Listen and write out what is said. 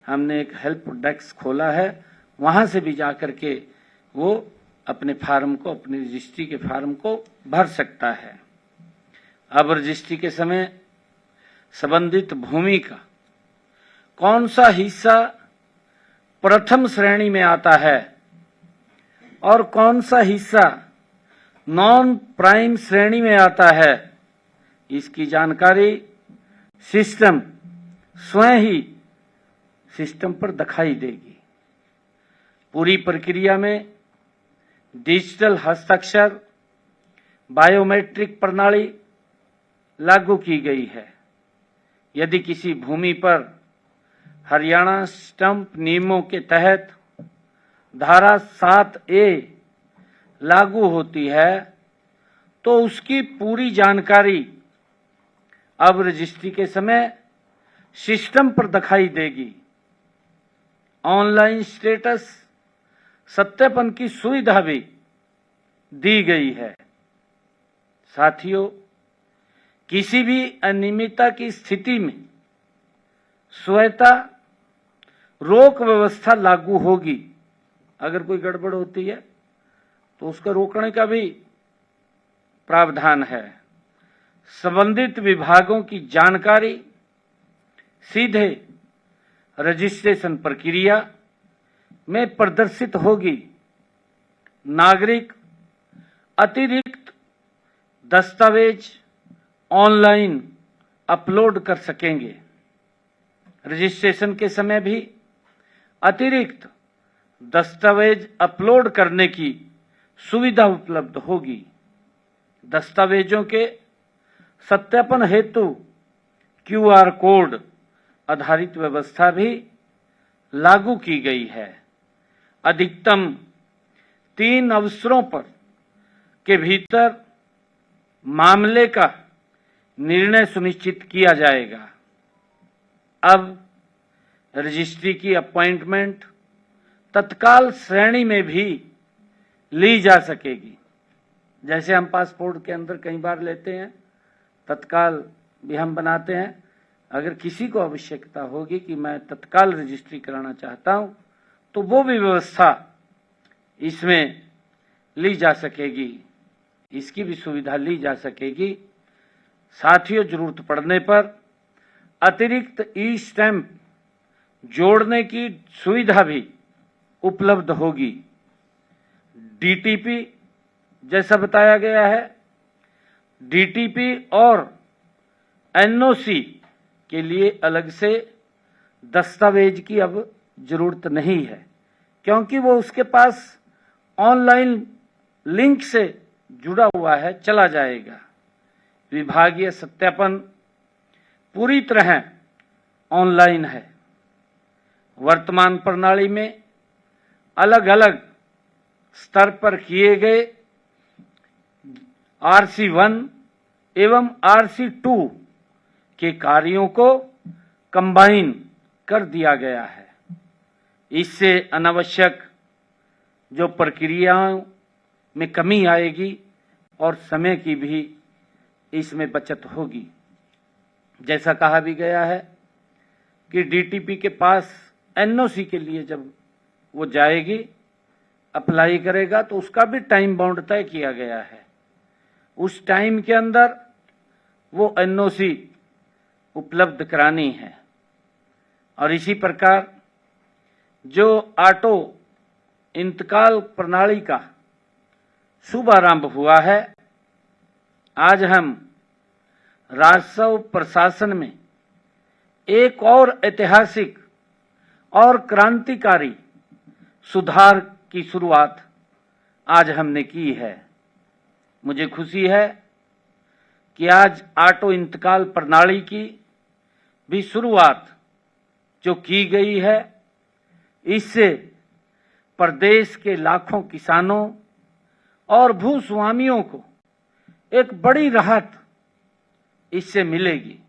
हमने एक help desk खोला है, वहां से भी जाकर के वो अपने फार्म को, अपनी रजिस्ट्री के फार्म को भर सकता है। अब रजिस्ट्री के समय संबंधित भूमि का कौन सा हिस्सा प्रथम श्रेणी में आता है और कौन सा हिस्सा नॉन प्राइम श्रेणी में आता है, इसकी जानकारी सिस्टम स्वयं ही सिस्टम पर दिखाई देगी। पूरी प्रक्रिया में डिजिटल हस्ताक्षर बायोमेट्रिक प्रणाली लागू की गई है। यदि किसी भूमि पर हरियाणा स्टंप नियमों के तहत धारा 7A लागू होती है तो उसकी पूरी जानकारी अब रजिस्ट्री के समय सिस्टम पर दिखाई देगी। ऑनलाइन स्टेटस सत्यापन की सुविधा भी दी गई है। साथियों, किसी भी अनियमितता की स्थिति में स्वतः रोक व्यवस्था लागू होगी। अगर कोई गड़बड़ होती है तो उसको रोकने का भी प्रावधान है। संबंधित विभागों की जानकारी सीधे रजिस्ट्रेशन प्रक्रिया में प्रदर्शित होगी। नागरिक अतिरिक्त दस्तावेज ऑनलाइन अपलोड कर सकेंगे। रजिस्ट्रेशन के समय भी अतिरिक्त दस्तावेज अपलोड करने की सुविधा उपलब्ध होगी। दस्तावेजों के सत्यापन हेतु QR कोड आधारित व्यवस्था भी लागू की गई है। अधिकतम 3 अवसरों पर के भीतर मामले का निर्णय सुनिश्चित किया जाएगा। अब रजिस्ट्री की अपॉइंटमेंट तत्काल श्रेणी में भी ली जा सकेगी। जैसे हम पासपोर्ट के अंदर कई बार लेते हैं, तत्काल भी हम बनाते हैं। अगर किसी को आवश्यकता होगी कि मैं तत्काल रजिस्ट्री कराना चाहता हूं, तो वो भी व्यवस्था इसमें ली जा सकेगी, इसकी भी सुविधा ली जा सकेगी। साथियों, जरूरत पड़ने पर अतिरिक्त ई-स्टैंप जोड़ने की सुविधा भी उपलब्ध होगी। DTP जैसा बताया गया है, DTP और NOC के लिए अलग से दस्तावेज की अब जरूरत नहीं है, क्योंकि वो उसके पास ऑनलाइन लिंक से जुड़ा हुआ है, चला जाएगा। विभागीय सत्यापन पूरी तरह ऑनलाइन है। वर्तमान प्रणाली में अलग अलग स्तर पर किए गए RC1 एवं RC2 के कार्यों को कंबाइन कर दिया गया है। इससे अनावश्यक जो प्रक्रियाओं में कमी आएगी और समय की भी इसमें बचत होगी। जैसा कहा भी गया है कि DTP के पास NOC के लिए जब वो जाएगी, अप्लाई करेगा, तो उसका भी टाइम बाउंड तय किया गया है। उस टाइम के अंदर वो NOC उपलब्ध करानी है। और इसी प्रकार जो ऑटो इंतकाल प्रणाली का शुभारंभ हुआ है, आज हम राजस्व प्रशासन में एक और ऐतिहासिक और क्रांतिकारी सुधार की शुरुआत आज हमने की है। मुझे खुशी है कि आज ऑटो इंतकाल प्रणाली की भी शुरुआत जो की गई है, इससे प्रदेश के लाखों किसानों और भूस्वामियों को एक बड़ी राहत इससे मिलेगी।